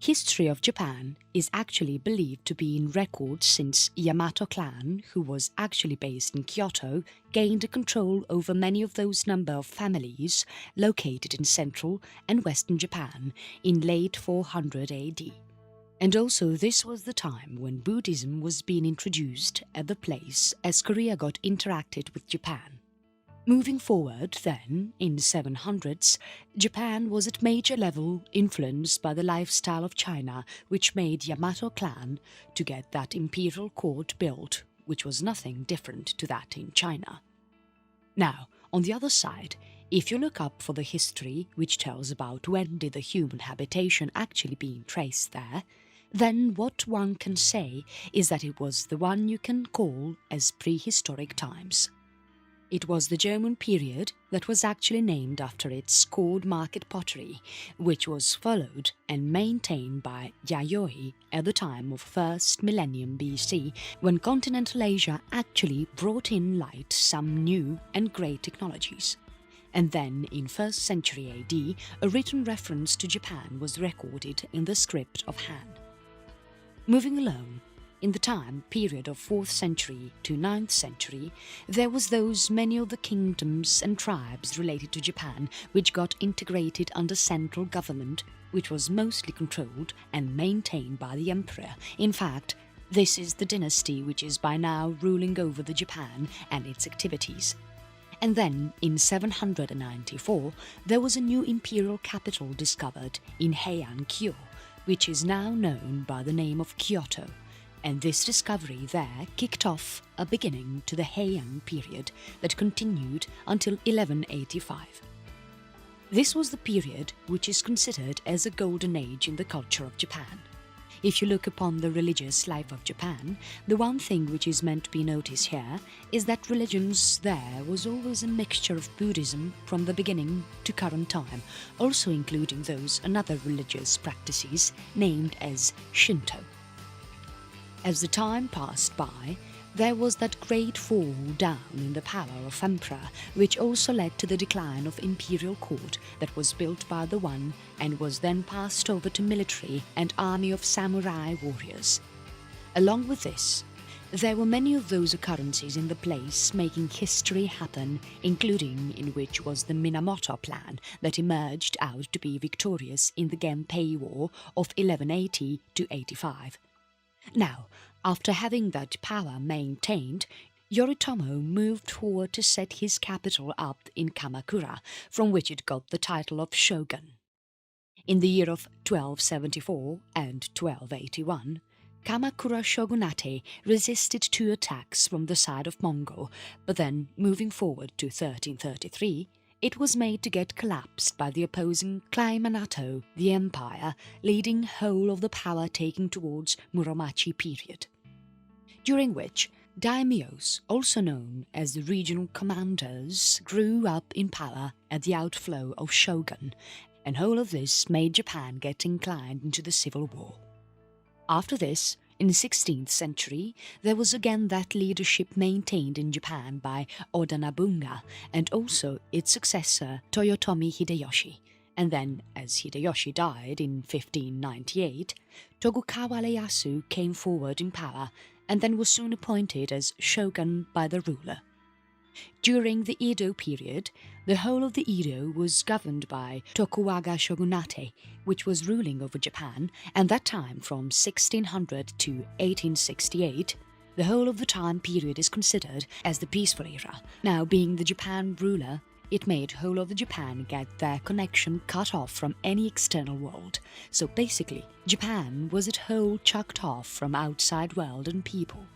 History of Japan is actually believed to be in record since Yamato clan, who was actually based in Kyoto, gained control over many of those number of families located in central and western Japan in late 400 AD. And also this was the time when Buddhism was being introduced at the place as Korea got interacted with Japan. Moving forward then, in 700s, Japan was at major level influenced by the lifestyle of China, which made Yamato clan to get that imperial court built, which was nothing different to that in China. Now, on the other side, if you look up for the history which tells about when did the human habitation actually being traced there, then what one can say is that it was the one you can call as prehistoric times. It was the German period that was actually named after its scored market pottery, which was followed and maintained by Yayoi at the time of 1st millennium BC, when continental Asia actually brought in light some new and great technologies. And then in 1st century AD, a written reference to Japan was recorded in the script of Han. Moving along, in the time period of 4th century to 9th century, there was those many of the kingdoms and tribes related to Japan which got integrated under central government, which was mostly controlled and maintained by the emperor. In fact, this is the dynasty which is by now ruling over the Japan and its activities. And then, in 794, there was a new imperial capital discovered in Heian-kyo, which is now known by the name of Kyoto. And this discovery there kicked off a beginning to the Heian period that continued until 1185. This was the period which is considered as a golden age in the culture of Japan. If you look upon the religious life of Japan, the one thing which is meant to be noticed here is that religions there was always a mixture of Buddhism from the beginning to current time, also including those and other religious practices named as Shinto. As the time passed by, there was that great fall down in the power of emperor, which also led to the decline of imperial court that was built by the one and was then passed over to military and army of samurai warriors. Along with this, there were many of those occurrences in the place making history happen, including in which was the Minamoto plan that emerged out to be victorious in the Genpei War of 1180 to 85. Now, after having that power maintained, Yoritomo moved forward to set his capital up in Kamakura, from which it got the title of shogun. In the year of 1274 and 1281, Kamakura shogunate resisted 2 attacks from the side of Mongol, but then, moving forward to 1333, it was made to get collapsed by the opposing Klaiminato, the empire, leading whole of the power taking towards Muromachi period, during which daimyos, also known as the regional commanders, grew up in power at the outflow of shogun, and whole of this made Japan get inclined into the civil war. After this, in the 16th century, there was again that leadership maintained in Japan by Oda Nobunaga and also its successor Toyotomi Hideyoshi. And then, as Hideyoshi died in 1598, Tokugawa Ieyasu came forward in power and then was soon appointed as shogun by the ruler. During the Edo period, the whole of the Edo was governed by Tokugawa shogunate, which was ruling over Japan, and that time from 1600 to 1868, the whole of the time period is considered as the peaceful era. Now, being the Japan ruler, it made whole of the Japan get their connection cut off from any external world. So basically, Japan was at whole chucked off from outside world and people.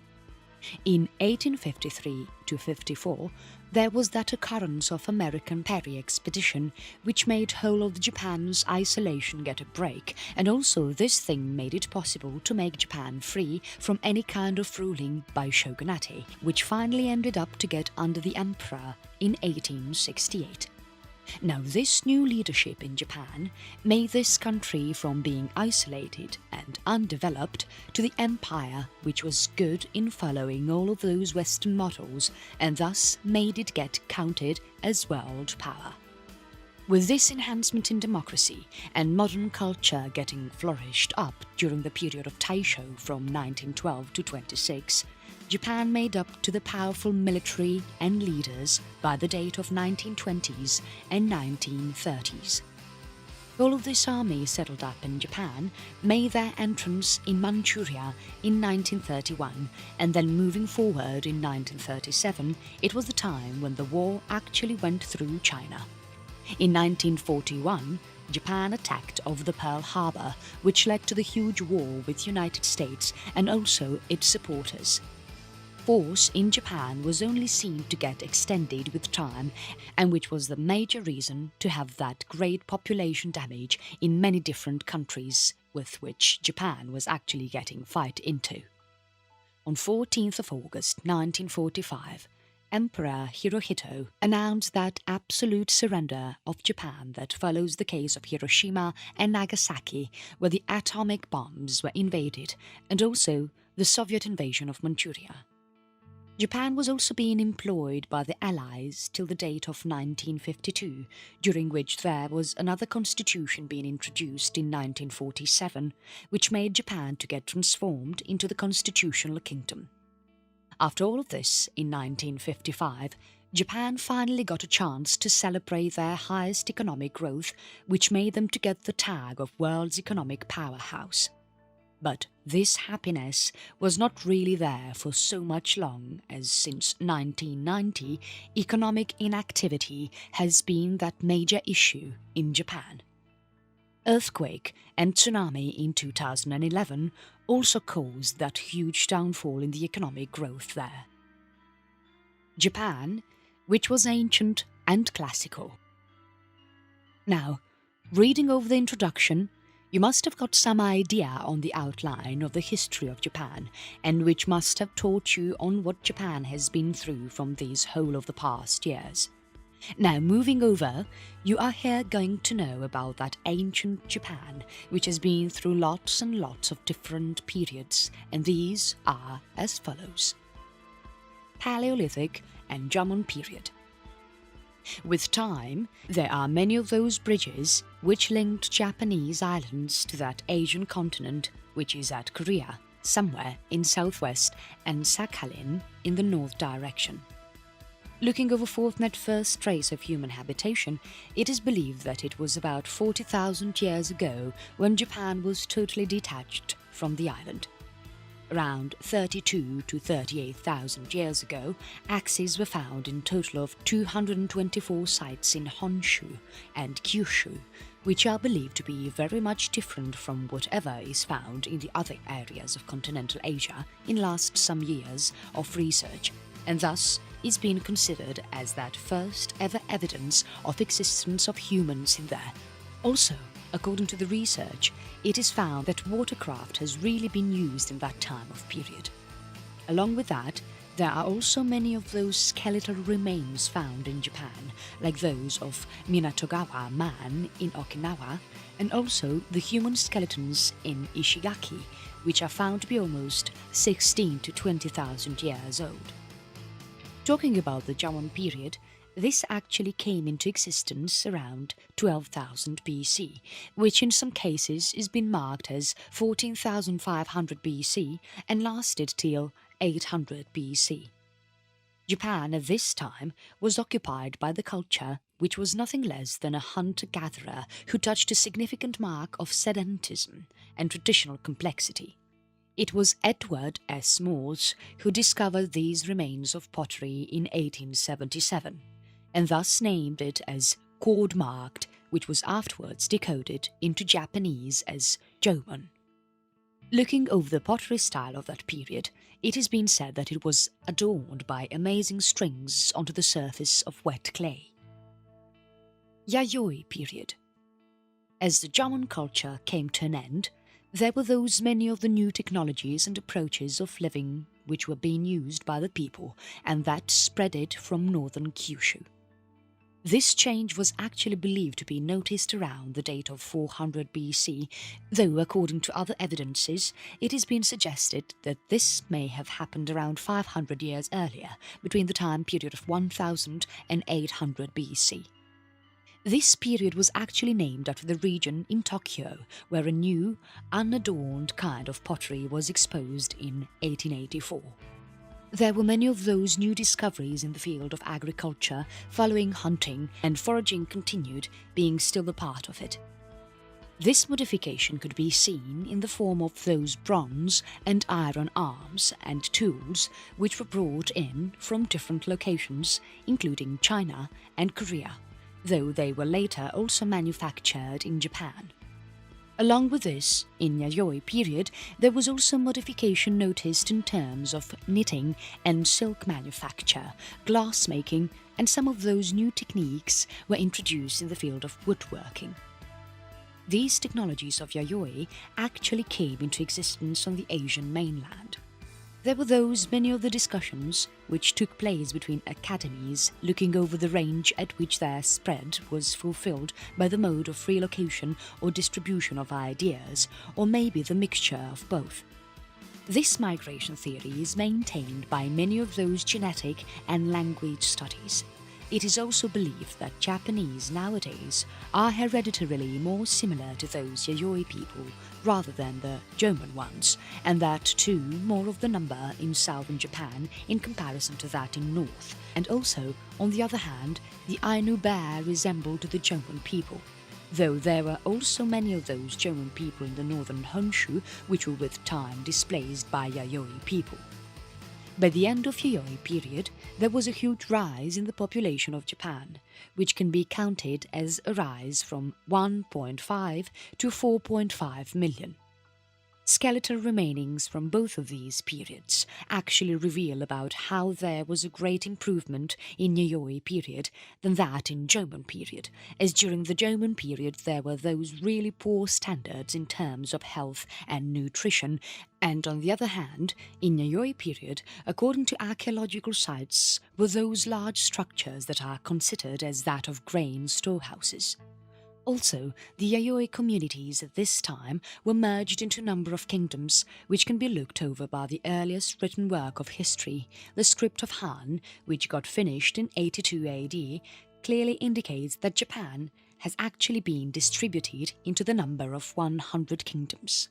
In 1853 to 54, there was that occurrence of American Perry expedition, which made whole of Japan's isolation get a break, and also this thing made it possible to make Japan free from any kind of ruling by shogunate, which finally ended up to get under the emperor in 1868. Now, this new leadership in Japan made this country from being isolated and undeveloped to the empire which was good in following all of those Western models and thus made it get counted as world power. With this enhancement in democracy and modern culture getting flourished up during the period of Taisho from 1912 to 26, Japan made up to the powerful military and leaders by the date of 1920s and 1930s. All of this army settled up in Japan made their entrance in Manchuria in 1931, and then moving forward in 1937, it was the time when the war actually went through China. In 1941, Japan attacked over the Pearl Harbor, which led to the huge war with United States and also its supporters. Force in Japan was only seen to get extended with time, and which was the major reason to have that great population damage in many different countries with which Japan was actually getting fight into. On 14th of August 1945, Emperor Hirohito announced that absolute surrender of Japan that follows the case of Hiroshima and Nagasaki, where the atomic bombs were invaded, and also the Soviet invasion of Manchuria. Japan was also being employed by the Allies till the date of 1952, during which there was another constitution being introduced in 1947, which made Japan to get transformed into the constitutional kingdom. After all of this, in 1955, Japan finally got a chance to celebrate their highest economic growth, which made them to get the tag of world's economic powerhouse. But this happiness was not really there for so much long, as since 1990, economic inactivity has been that major issue in Japan. Earthquake and tsunami in 2011 also caused that huge downfall in the economic growth there. Japan, which was ancient and classical. Now, reading over the introduction, you must have got some idea on the outline of the history of Japan, and which must have taught you on what Japan has been through from these whole of the past years. Now, moving over, you are here going to know about that ancient Japan, which has been through lots and lots of different periods, and these are as follows. Paleolithic and Jomon Period. With time, there are many of those bridges which linked Japanese islands to that Asian continent, which is at Korea, somewhere in southwest, and Sakhalin in the north direction. Looking over Fortnite first trace of human habitation, it is believed that it was about 40,000 years ago when Japan was totally detached from the island. Around 32 to 38,000 years ago, axes were found in total of 224 sites in Honshu and Kyushu, which are believed to be very much different from whatever is found in the other areas of continental Asia in last some years of research, and thus is being considered as that first ever evidence of existence of humans in there. Also, according to the research, it is found that watercraft has really been used in that time of period. Along with that, there are also many of those skeletal remains found in Japan, like those of Minatogawa Man in Okinawa, and also the human skeletons in Ishigaki, which are found to be almost 16 to 20,000 years old. Talking about the Jomon period, this actually came into existence around 12,000 BC, which in some cases is been marked as 14,500 BC and lasted till 800 BC. Japan at this time was occupied by the culture which was nothing less than a hunter-gatherer who touched a significant mark of sedentism and traditional complexity. It was Edward S. Morse who discovered these remains of pottery in 1877, and thus named it as cord-marked, which was afterwards decoded into Japanese as Jomon. Looking over the pottery style of that period, it has been said that it was adorned by amazing strings onto the surface of wet clay. Yayoi Period. As the Jomon culture came to an end, there were those many of the new technologies and approaches of living which were being used by the people, and that spread it from northern Kyushu. This change was actually believed to be noticed around the date of 400 BC, though according to other evidences, it has been suggested that this may have happened around 500 years earlier, between the time period of 1000 and 800 BC. This period was actually named after the region in Tokyo where a new, unadorned kind of pottery was exposed in 1884. There were many of those new discoveries in the field of agriculture following hunting, and foraging continued, being still a part of it. This modification could be seen in the form of those bronze and iron arms and tools which were brought in from different locations, including China and Korea, though they were later also manufactured in Japan. Along with this, in Yayoi period, there was also modification noticed in terms of knitting and silk manufacture, glassmaking, and some of those new techniques were introduced in the field of woodworking. These technologies of Yayoi actually came into existence on the Asian mainland. There were many of the discussions which took place between academies looking over the range at which their spread was fulfilled by the mode of relocation or distribution of ideas, or maybe the mixture of both. This migration theory is maintained by many of those genetic and language studies. It is also believed that Japanese nowadays are hereditarily more similar to those Yayoi people rather than the Jomon ones, and that too more of the number in southern Japan in comparison to that in north, and also, on the other hand, the Ainu bear resembled the Jomon people, though there were also many of those Jomon people in the northern Honshu which were with time displaced by Yayoi people. By the end of Yayoi period, there was a huge rise in the population of Japan, which can be counted as a rise from 1.5 to 4.5 million. Skeletal remainings from both of these periods actually reveal about how there was a great improvement in Yayoi period than that in Jomon period, as during the Jomon period there were those really poor standards in terms of health and nutrition, and on the other hand, in Yayoi period, according to archaeological sites, were those large structures that are considered as that of grain storehouses. Also, the Yayoi communities at this time were merged into a number of kingdoms, which can be looked over by the earliest written work of history, the Script of Han, which got finished in 82 AD, clearly indicates that Japan has actually been distributed into the number of 100 kingdoms.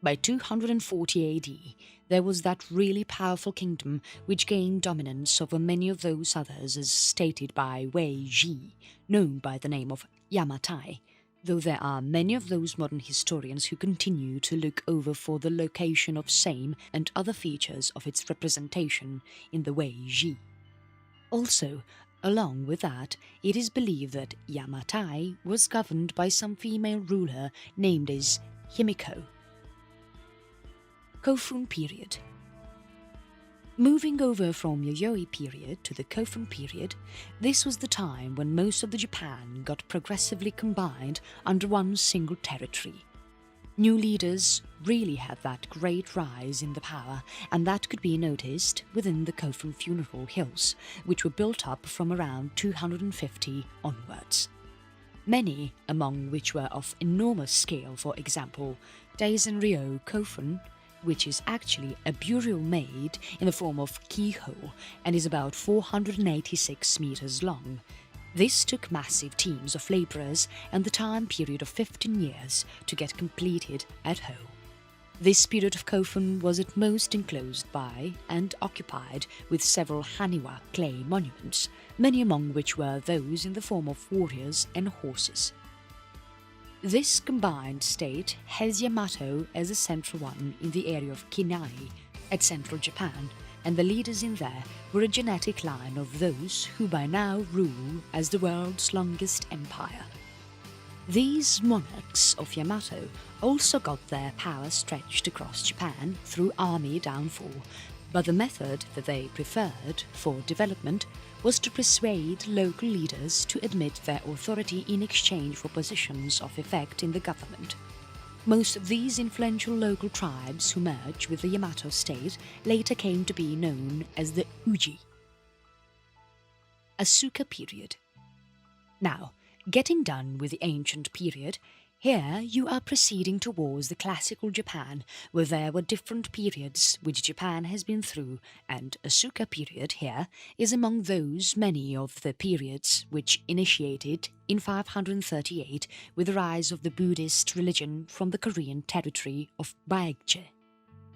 By 240 AD, there was that really powerful kingdom which gained dominance over many of those others as stated by Wei Ji, known by the name of Yamatai, though there are many of those modern historians who continue to look over for the location of same and other features of its representation in the Wei Ji. Also, along with that, it is believed that Yamatai was governed by some female ruler named as Himiko. Kofun Period. Moving over from Yayoi period to the Kofun period, this was the time when most of the Japan got progressively combined under one single territory. New leaders really had that great rise in the power, and that could be noticed within the Kofun funeral hills, which were built up from around 250 onwards. Many, among which were of enormous scale, for example, Daizenryo Kofun, which is actually a burial made in the form of keyhole and is about 486 meters long. This took massive teams of laborers and the time period of 15 years to get completed at home. This period of Kofun was at most enclosed by and occupied with several Haniwa clay monuments, many among which were those in the form of warriors and horses. This combined state has Yamato as a central one in the area of Kinai at central Japan, and the leaders in there were a genetic line of those who by now rule as the world's longest empire. These monarchs of Yamato also got their power stretched across Japan through army downfall, but the method that they preferred for development was to persuade local leaders to admit their authority in exchange for positions of effect in the government. Most of these influential local tribes who merged with the Yamato state later came to be known as the Uji. Asuka Period. Now, getting done with the ancient period, Here you are proceeding towards the classical Japan, where there were different periods which Japan has been through, and Asuka period here is among those many of the periods which initiated in 538 with the rise of the Buddhist religion from the Korean territory of Baekje.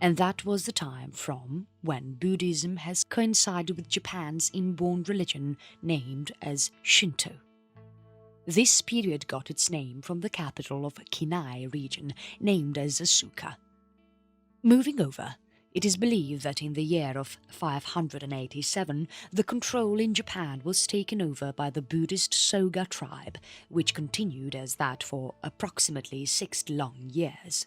And that was the time from when Buddhism has coincided with Japan's inborn religion named as Shinto. This period got its name from the capital of Kinai region, named as Asuka. Moving over, it is believed that in the year of 587, the control in Japan was taken over by the Buddhist Soga tribe, which continued as that for approximately 60 long years.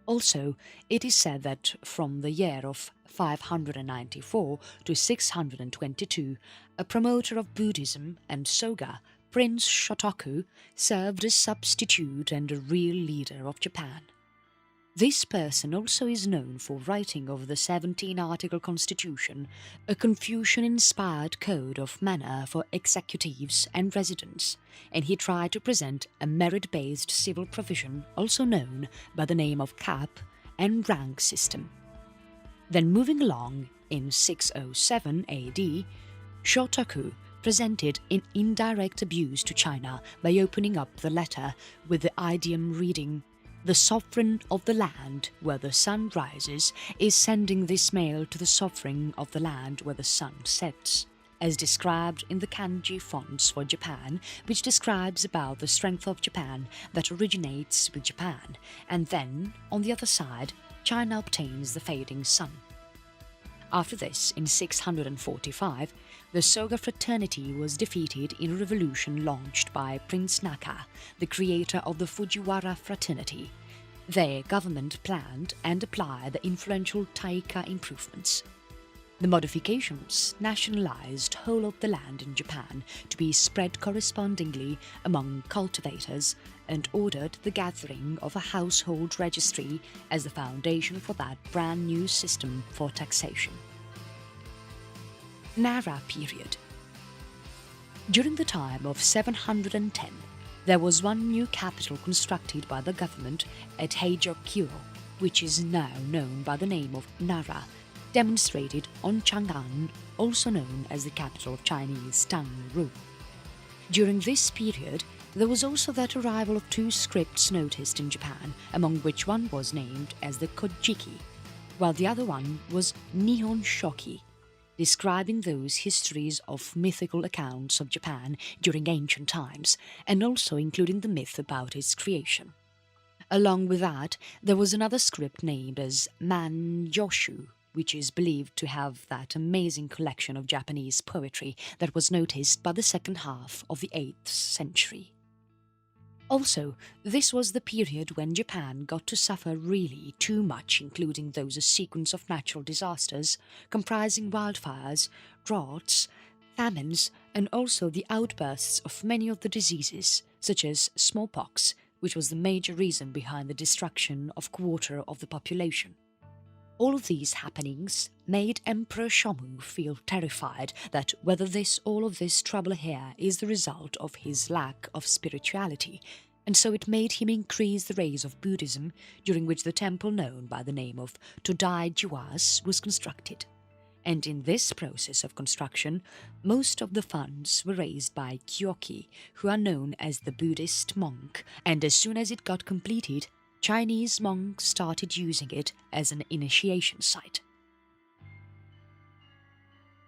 Also, it is said that from the year of 594 to 622, a promoter of Buddhism and Soga, Prince Shotoku, served as substitute and a real leader of Japan. This person also is known for writing of the 17-article constitution, a Confucian-inspired code of manner for executives and residents, and he tried to present a merit-based civil provision also known by the name of cap and rank system. Then moving along, in 607 AD, Shotoku presented an indirect abuse to China by opening up the letter with the idiom reading, "The sovereign of the land where the sun rises is sending this mail to the sovereign of the land where the sun sets," as described in the kanji fonts for Japan, which describes about the strength of Japan that originates with Japan, and then, on the other side, China obtains the fading sun. After this, in 645, the Soga fraternity was defeated in a revolution launched by Prince Naka, the creator of the Fujiwara fraternity. Their government planned and applied the influential Taika improvements. The modifications nationalized whole of the land in Japan to be spread correspondingly among cultivators and ordered the gathering of a household registry as the foundation for that brand new system for taxation. Nara Period. During the time of 710, there was one new capital constructed by the government at Heijokyo, which is now known by the name of Nara, demonstrated on Chang'an, also known as the capital of Chinese Tang rule. During this period, there was also that arrival of two scripts noticed in Japan, among which one was named as the Kojiki, while the other one was Nihon Shoki, describing those histories of mythical accounts of Japan during ancient times, and also including the myth about its creation. Along with that, there was another script named as Man-yoshu, which is believed to have that amazing collection of Japanese poetry that was noticed by the second half of the 8th century. Also, this was the period when Japan got to suffer really too much, including those a sequence of natural disasters comprising wildfires, droughts, famines, and also the outbursts of many of the diseases, such as smallpox, which was the major reason behind the destruction of a quarter of the population. All of these happenings made Emperor Shomu feel terrified that whether all of this trouble here is the result of his lack of spirituality, and so it made him increase the rise of Buddhism, during which the temple known by the name of Todai Jiwas was constructed. And in this process of construction, most of the funds were raised by Kyoki, who are known as the Buddhist monk, and as soon as it got completed, Chinese monks started using it as an initiation site.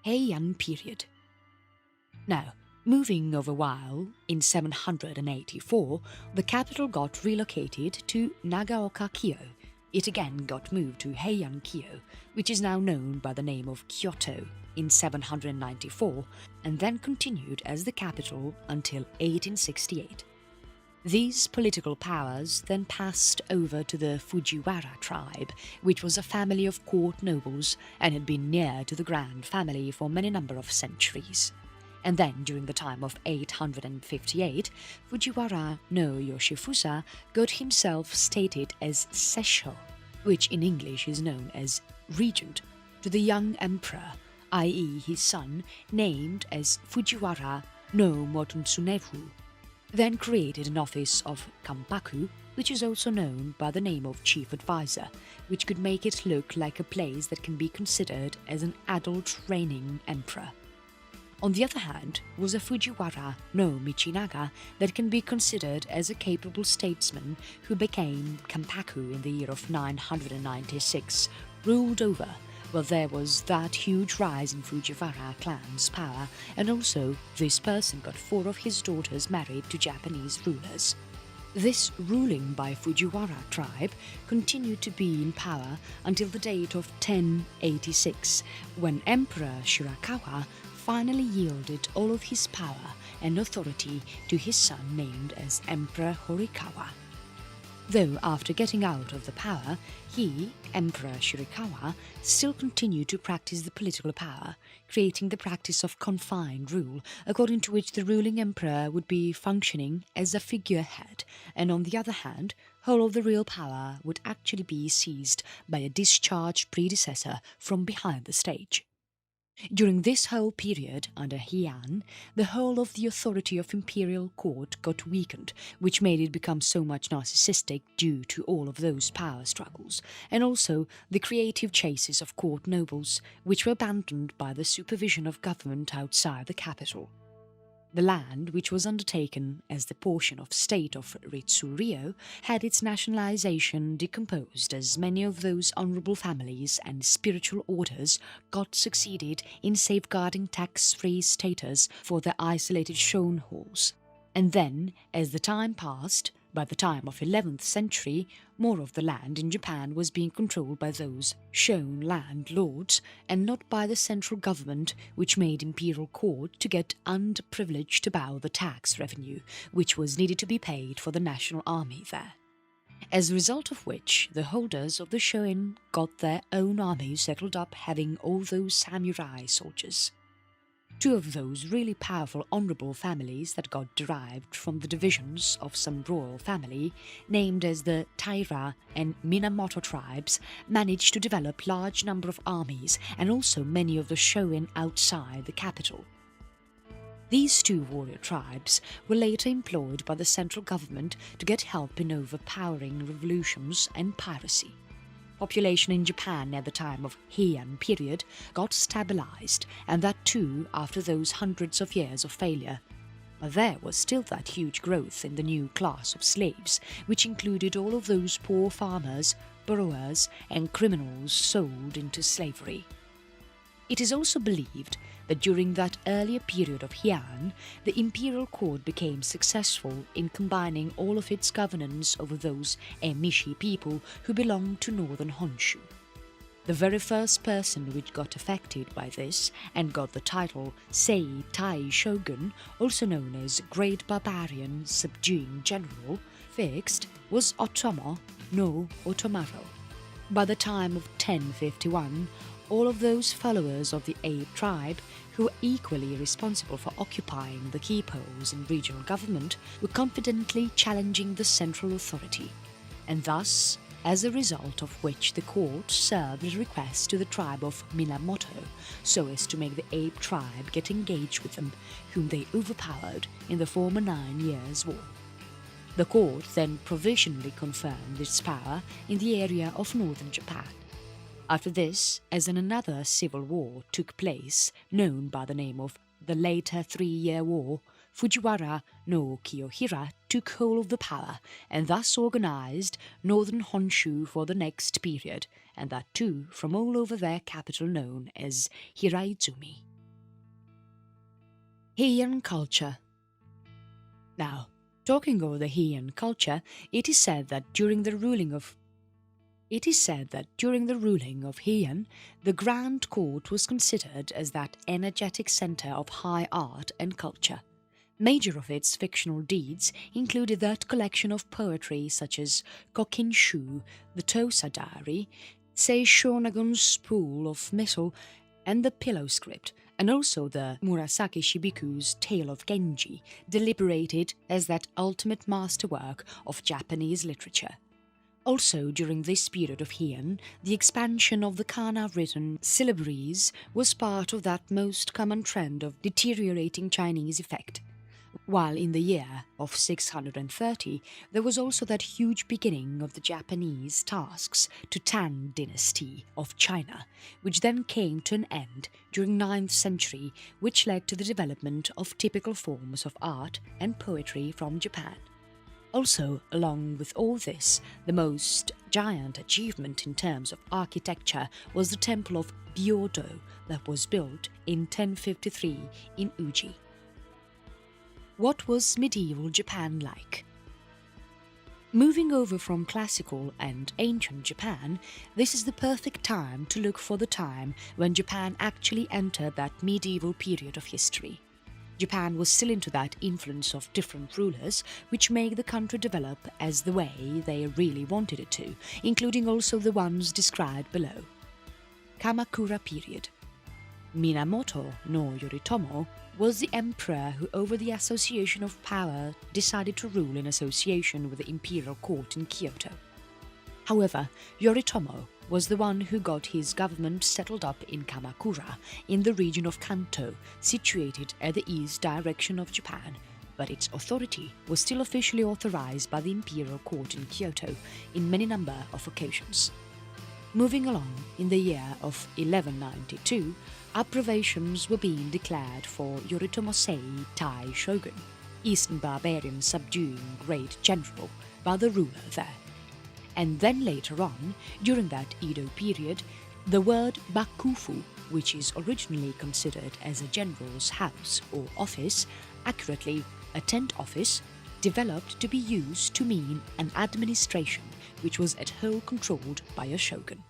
Heian Period. Now, moving over a while, in 784, the capital got relocated to Nagaoka-kyo. It again got moved to Heian-kyo, which is now known by the name of Kyoto, in 794, and then continued as the capital until 1868. These political powers then passed over to the Fujiwara tribe, which was a family of court nobles and had been near to the Grand Family for many number of centuries. And then, during the time of 858, Fujiwara no Yoshifusa got himself stated as Seisho, which in English is known as regent, to the young emperor, i.e. his son, named as Fujiwara no Mototsuneru. then created an office of Kampaku, which is also known by the name of Chief Advisor, which could make it look like a place that can be considered as an adult reigning emperor. On the other hand, was a Fujiwara no Michinaga that can be considered as a capable statesman who became Kampaku in the year of 996, ruled over. Well, there was that huge rise in Fujiwara clan's power, and also this person got 4 of his daughters married to Japanese rulers. This ruling by Fujiwara tribe continued to be in power until the date of 1086, when Emperor Shirakawa finally yielded all of his power and authority to his son named as Emperor Horikawa. Though after getting out of the power, he, Emperor Shirakawa, still continued to practice the political power, creating the practice of confined rule, according to which the ruling emperor would be functioning as a figurehead, and on the other hand, whole of the real power would actually be seized by a discharged predecessor from behind the stage. During this whole period, under Heian, the whole of the authority of imperial court got weakened, which made it become so much narcissistic due to all of those power struggles, and also the creative chases of court nobles, which were abandoned by the supervision of government outside the capital. The land, which was undertaken as the portion of state of Ritsuryo, had its nationalization decomposed as many of those honorable families and spiritual orders got succeeded in safeguarding tax-free status for their isolated strongholds. And then, as the time passed, by the time of 11th century, more of the land in Japan was being controlled by those shown landlords and not by the central government, which made imperial court to get underprivileged about the tax revenue, which was needed to be paid for the national army there. As a result of which, the holders of the shoin got their own army settled up having all those samurai soldiers. 2 of those really powerful honorable families that got derived from the divisions of some royal family, named as the Taira and Minamoto tribes, managed to develop large number of armies and also many of the shoin outside the capital. These 2 warrior tribes were later employed by the central government to get help in overpowering revolutions and piracy. Population in Japan at the time of Heian period got stabilized, and that too after those hundreds of years of failure. But there was still that huge growth in the new class of slaves, which included all of those poor farmers, borrowers and criminals sold into slavery. It is also believed that during that earlier period of Heian, the imperial court became successful in combining all of its governance over those Emishi people who belonged to northern Honshu. The very first person which got affected by this and got the title Sei-Tai Shogun, also known as Great Barbarian Subduing General, fixed was Otomo no Otomaru. By the time of 1051, all of those followers of the Abe tribe, who were equally responsible for occupying the key posts in regional government, were confidently challenging the central authority, and thus, as a result of which the court served a request to the tribe of Minamoto, so as to make the Abe tribe get engaged with them, whom they overpowered in the former 9 Years' War. The court then provisionally confirmed its power in the area of northern Japan. After this, as another civil war took place, known by the name of the later 3-Year War, Fujiwara no Kiyohira took hold of the power and thus organized northern Honshu for the next period, and that too from all over their capital known as Hiraizumi. Heian culture. Now, talking over the Heian culture, it is said that during the ruling of Heian, the Grand Court was considered as that energetic center of high art and culture. Major of its fictional deeds included that collection of poetry such as Kokinshu, the Tosa Diary, Seishonagon's Spool of Metal, and the Pillow Script, and also the Murasaki Shibiku's Tale of Genji, deliberated as that ultimate masterwork of Japanese literature. Also, during this period of Heian, the expansion of the kana-written syllabaries was part of that most common trend of deteriorating Chinese effect. While in the year of 630, there was also that huge beginning of the Japanese tasks to Tang dynasty of China, which then came to an end during 9th century, which led to the development of typical forms of art and poetry from Japan. Also, along with all this, the most giant achievement in terms of architecture was the temple of Byodo that was built in 1053 in Uji. What was medieval Japan like? Moving over from classical and ancient Japan, this is the perfect time to look for the time when Japan actually entered that medieval period of history. Japan was still into that influence of different rulers, which made the country develop as the way they really wanted it to, including also the ones described below. Kamakura Period. Minamoto no Yoritomo was the emperor who, over the association of power, decided to rule in association with the imperial court in Kyoto. However, Yoritomo was the one who got his government settled up in Kamakura, in the region of Kanto, situated at the east direction of Japan, but its authority was still officially authorized by the imperial court in Kyoto in many number of occasions. Moving along, in the year of 1192, approbations were being declared for Yoritomosei Tai Shogun, Eastern barbarian subduing great general, by the ruler there. And then later on, during that Edo period, the word bakufu, which is originally considered as a general's house or office, accurately a tent office, developed to be used to mean an administration which was at whole controlled by a shogun.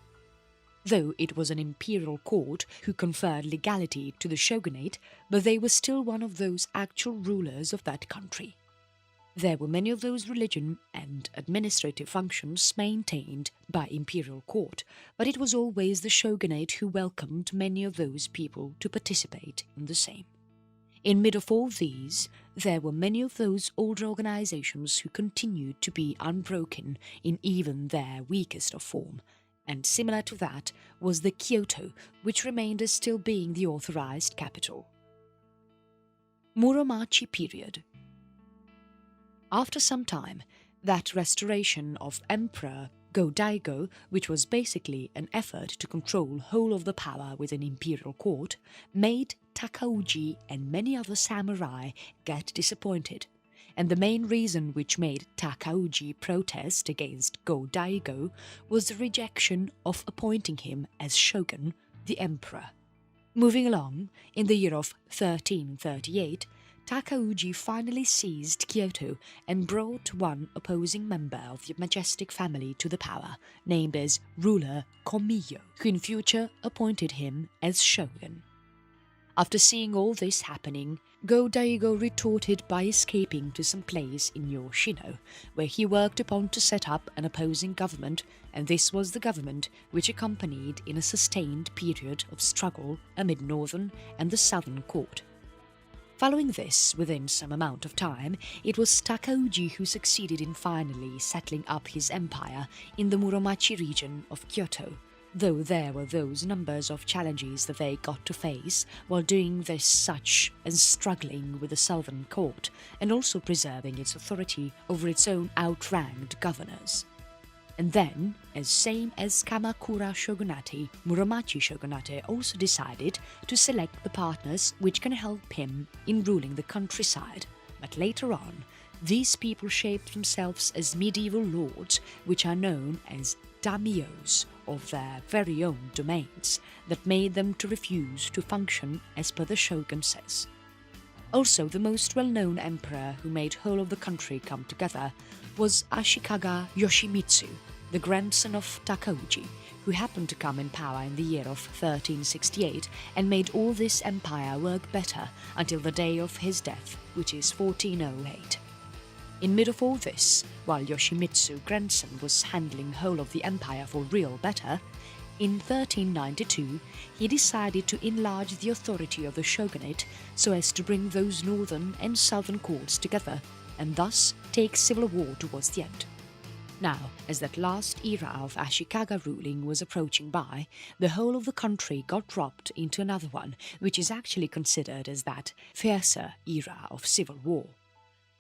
Though it was an imperial court who conferred legality to the shogunate, but they were still one of those actual rulers of that country. There were many of those religion and administrative functions maintained by imperial court, but it was always the shogunate who welcomed many of those people to participate in the same. In mid of all these, there were many of those older organizations who continued to be unbroken in even their weakest of form, and similar to that was the Kyoto, which remained as still being the authorized capital. Muromachi Period. After some time, that restoration of Emperor Go-Daigo, which was basically an effort to control whole of the power within imperial court, made Takauji and many other samurai get disappointed, and the main reason which made Takauji protest against Go-Daigo was the rejection of appointing him as shogun, the emperor. Moving along, in the year of 1338, Takauji finally seized Kyoto and brought one opposing member of the majestic family to the power, named as ruler Komiyo, who in future appointed him as shogun. After seeing all this happening, Go-Daigo retorted by escaping to some place in Yoshino, where he worked upon to set up an opposing government, and this was the government which accompanied in a sustained period of struggle amid northern and the southern court. Following this, within some amount of time, it was Takauji who succeeded in finally settling up his empire in the Muromachi region of Kyoto, though there were those numbers of challenges that they got to face while doing this, such as struggling with the southern court and also preserving its authority over its own outranked governors. And then, as same as Kamakura Shogunate, Muromachi Shogunate also decided to select the partners which can help him in ruling the countryside. But later on, these people shaped themselves as medieval lords, which are known as daimyos of their very own domains, that made them to refuse to function as per the shogun says. Also, the most well-known emperor who made whole of the country come together was Ashikaga Yoshimitsu, the grandson of Takauji, who happened to come in power in the year of 1368 and made all this empire work better until the day of his death, which is 1408. In mid of all this, while Yoshimitsu's grandson was handling whole of the empire for real better, in 1392 he decided to enlarge the authority of the shogunate so as to bring those northern and southern courts together and thus take civil war towards the end. Now, as that last era of Ashikaga ruling was approaching by, the whole of the country got dropped into another one, which is actually considered as that fiercer era of civil war.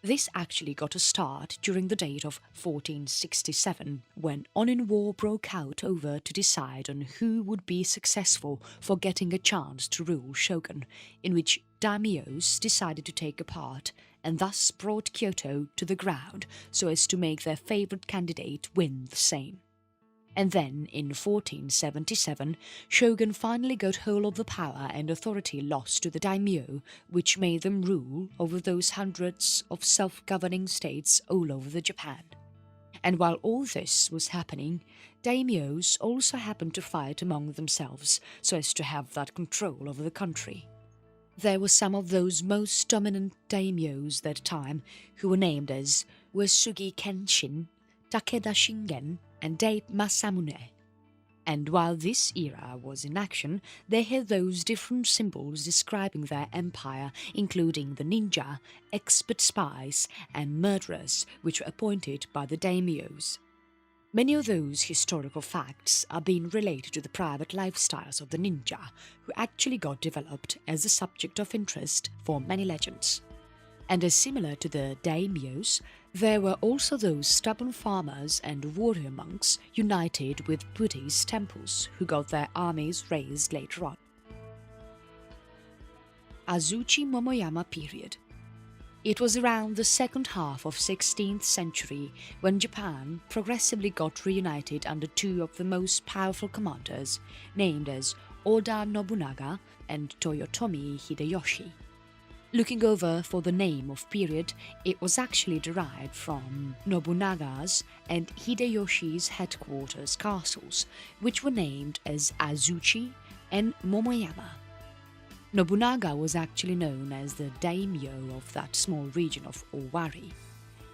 This actually got a start during the date of 1467, when on war broke out over to decide on who would be successful for getting a chance to rule shogun, in which daimyos decided to take a part and thus brought Kyoto to the ground so as to make their favourite candidate win the same. And then, in 1477, shogun finally got hold of the power and authority lost to the daimyo, which made them rule over those hundreds of self-governing states all over the Japan. And while all this was happening, daimyos also happened to fight among themselves so as to have that control over the country. There were some of those most dominant daimyos that time who were named as Uesugi Kenshin, Takeda Shingen, and Date Masamune. And while this era was in action, they had those different symbols describing their empire, including the ninja, expert spies, and murderers, which were appointed by the daimyos. Many of those historical facts are being related to the private lifestyles of the ninja, who actually got developed as a subject of interest for many legends. And as similar to the daimyos, there were also those stubborn farmers and warrior monks united with Buddhist temples who got their armies raised later on. Uzuki Momoyama Period. It was around the second half of 16th century when Japan progressively got reunited under two of the most powerful commanders, named as Oda Nobunaga and Toyotomi Hideyoshi. Looking over for the name of period, it was actually derived from Nobunaga's and Hideyoshi's headquarters castles, which were named as Azuchi and Momoyama. Nobunaga was actually known as the daimyo of that small region of Owari.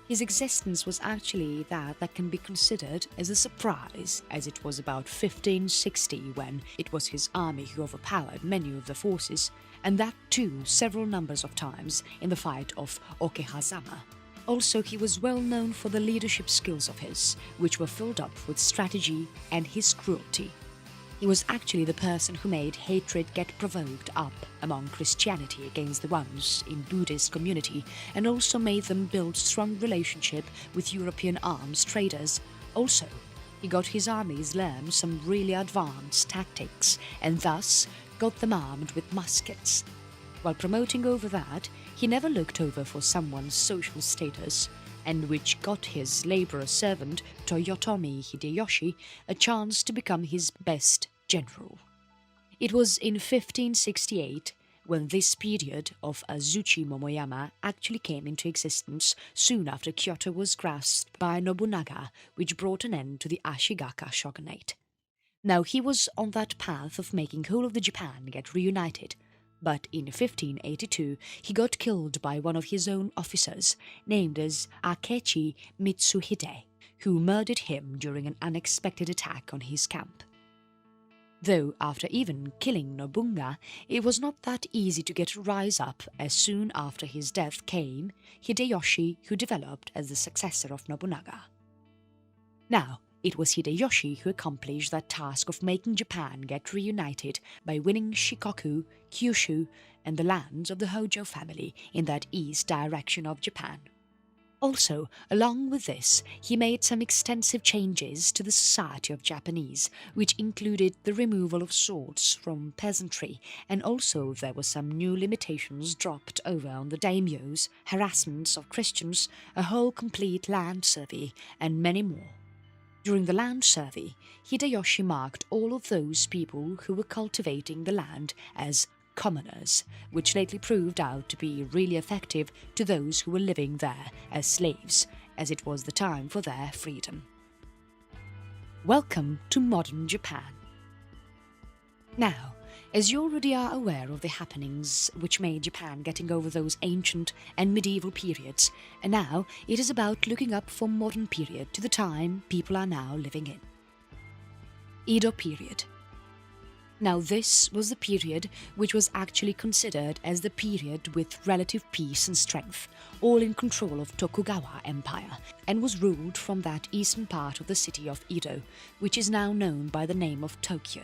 His existence was actually that can be considered as a surprise, as it was about 1560 when it was his army who overpowered many of the forces, and that too several numbers of times in the fight of Okehazama. Also, he was well known for the leadership skills of his, which were filled up with strategy and his cruelty. He was actually the person who made hatred get provoked up among Christianity against the ones in Buddhist community, and also made them build strong relationship with European arms traders. Also, he got his armies learn some really advanced tactics and thus got them armed with muskets. While promoting over that, he never looked over for someone's social status, and which got his labourer servant Toyotomi Hideyoshi a chance to become his best general. It was in 1568 when this period of Uzuki Momoyama actually came into existence, soon after Kyoto was grasped by Nobunaga, which brought an end to the Ashigaka shogunate. Now he was on that path of making whole of the Japan get reunited, but in 1582 he got killed by one of his own officers, named as Akechi Mitsuhide, who murdered him during an unexpected attack on his camp. Though after even killing Nobunaga, it was not that easy to get a rise up, as soon after his death came Hideyoshi, who developed as the successor of Nobunaga. Now, it was Hideyoshi who accomplished that task of making Japan get reunited by winning Shikoku, Kyushu, and the lands of the Hojo family in that east direction of Japan. Also, along with this, he made some extensive changes to the society of Japanese, which included the removal of swords from peasantry, and also there were some new limitations dropped over on the daimyos, harassments of Christians, a whole complete land survey, and many more. During the land survey, Hideyoshi marked all of those people who were cultivating the land as commoners, which lately proved out to be really effective to those who were living there as slaves, as it was the time for their freedom. Welcome to modern Japan. Now, as you already are aware of the happenings which made Japan getting over those ancient and medieval periods, and now it is about looking up for modern period to the time people are now living in. Edo Period. Now this was the period which was actually considered as the period with relative peace and strength, all in control of Tokugawa Empire, and was ruled from that eastern part of the city of Edo, which is now known by the name of Tokyo.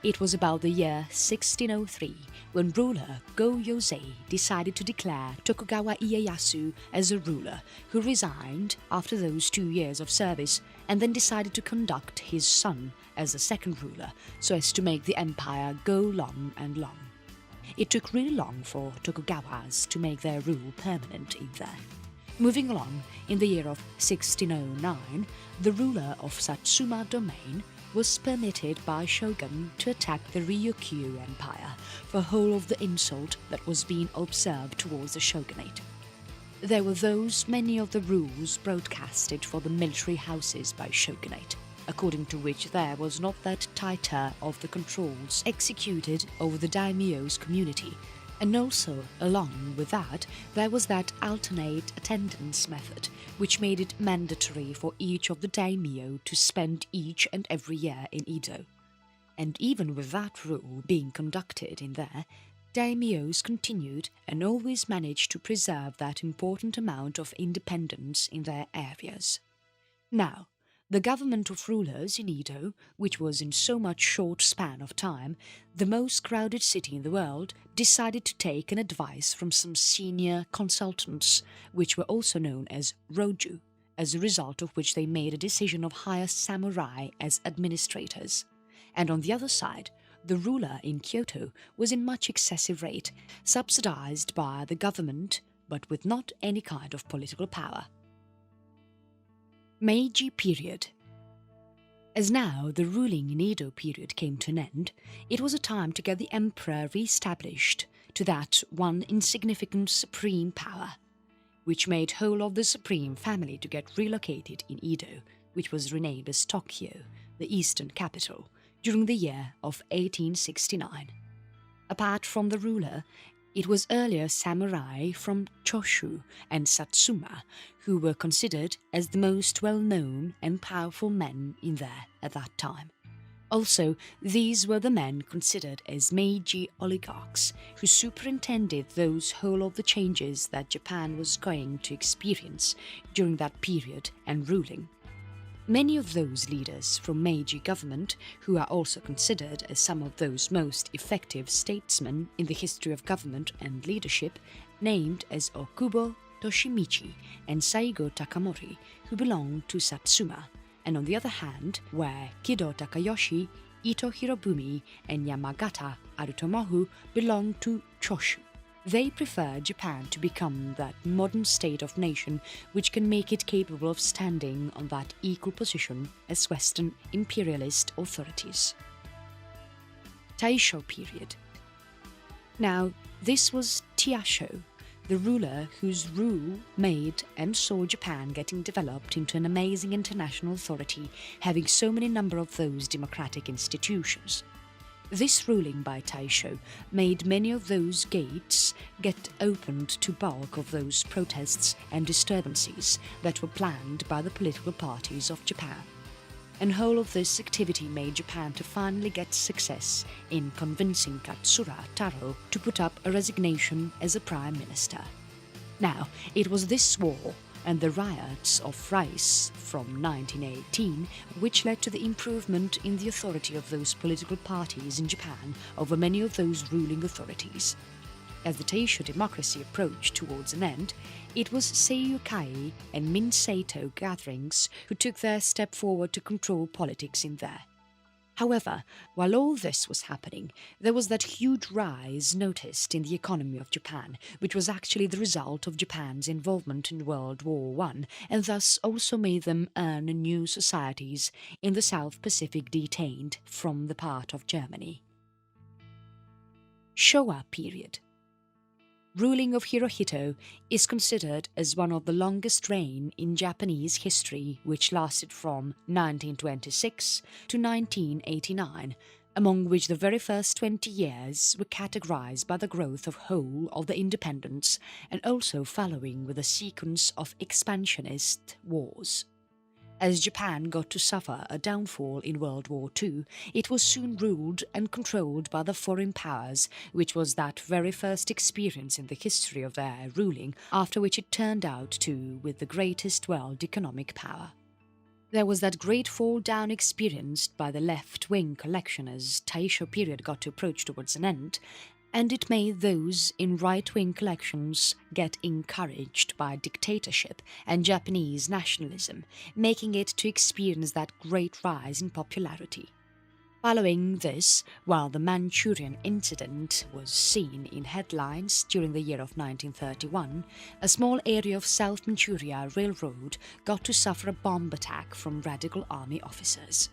It was about the year 1603 when ruler Go-Yosei decided to declare Tokugawa Ieyasu as a ruler, who resigned after those 2 years of service and then decided to conduct his son as the second ruler so as to make the empire go long and long. It took really long for Tokugawas to make their rule permanent in there. Moving along, in the year of 1609, the ruler of Satsuma domain was permitted by shogun to attack the Ryukyu Empire for whole of the insult that was being observed towards the shogunate. There were many of the rules broadcasted for the military houses by shogunate, according to which there was not that tighter of the controls executed over the daimyo's community, and also, along with that, there was that alternate attendance method, which made it mandatory for each of the daimyo to spend each and every year in Edo. And even with that rule being conducted in there, daimyos continued and always managed to preserve that important amount of independence in their areas. Now, the government of rulers in Edo, which was in so much short span of time, the most crowded city in the world, decided to take an advice from some senior consultants, which were also known as roju, as a result of which they made a decision of hire samurai as administrators. And on the other side, the ruler in Kyoto was in much excessive rate, subsidized by the government, but with not any kind of political power. Meiji Period. As now the ruling in Edo period came to an end, it was a time to get the emperor re-established to that one insignificant supreme power, which made whole of the supreme family to get relocated in Edo, which was renamed as Tokyo, the eastern capital, during the year of 1869. Apart from the ruler, it was earlier samurai from Choshu and Satsuma who were considered as the most well-known and powerful men in there at that time. Also, these were the men considered as Meiji oligarchs who superintended those whole of the changes that Japan was going to experience during that period and ruling. Many of those leaders from Meiji government, who are also considered as some of those most effective statesmen in the history of government and leadership, named as Okubo Toshimichi and Saigo Takamori, who belonged to Satsuma, and on the other hand were Kido Takayoshi, Ito Hirobumi and Yamagata Arutomohu belonged to Choshu. They preferred Japan to become that modern state of nation which can make it capable of standing on that equal position as Western imperialist authorities. Taisho Period. Now, this was Taisho, the ruler whose rule made and saw Japan getting developed into an amazing international authority, having so many number of those democratic institutions. This ruling by Taisho made many of those gates get opened to bulk of those protests and disturbances that were planned by the political parties of Japan. And whole of this activity made Japan to finally get success in convincing Katsura Taro to put up a resignation as a prime minister. Now, it was this war and the riots of Rice from 1918 which led to the improvement in the authority of those political parties in Japan over many of those ruling authorities. As the Taisho democracy approached towards an end, it was Seiyukai and Minseito gatherings who took their step forward to control politics in there. However, while all this was happening, there was that huge rise noticed in the economy of Japan, which was actually the result of Japan's involvement in World War I, and thus also made them earn new societies in the South Pacific detained from the part of Germany. Showa Period. Ruling of Hirohito is considered as one of the longest reign in Japanese history, which lasted from 1926 to 1989, among which the very first 20 years were categorized by the growth of whole of the independence and also following with a sequence of expansionist wars. As Japan got to suffer a downfall in World War II, it was soon ruled and controlled by the foreign powers, which was that very first experience in the history of their ruling, after which it turned out to with the greatest world economic power. There was that great fall down experienced by the left-wing collection as Taisho period got to approach towards an end, and it made those in right-wing collections get encouraged by dictatorship and Japanese nationalism, making it to experience that great rise in popularity. Following this, while the Manchurian incident was seen in headlines during the year of 1931, a small area of South Manchuria Railroad got to suffer a bomb attack from radical army officers.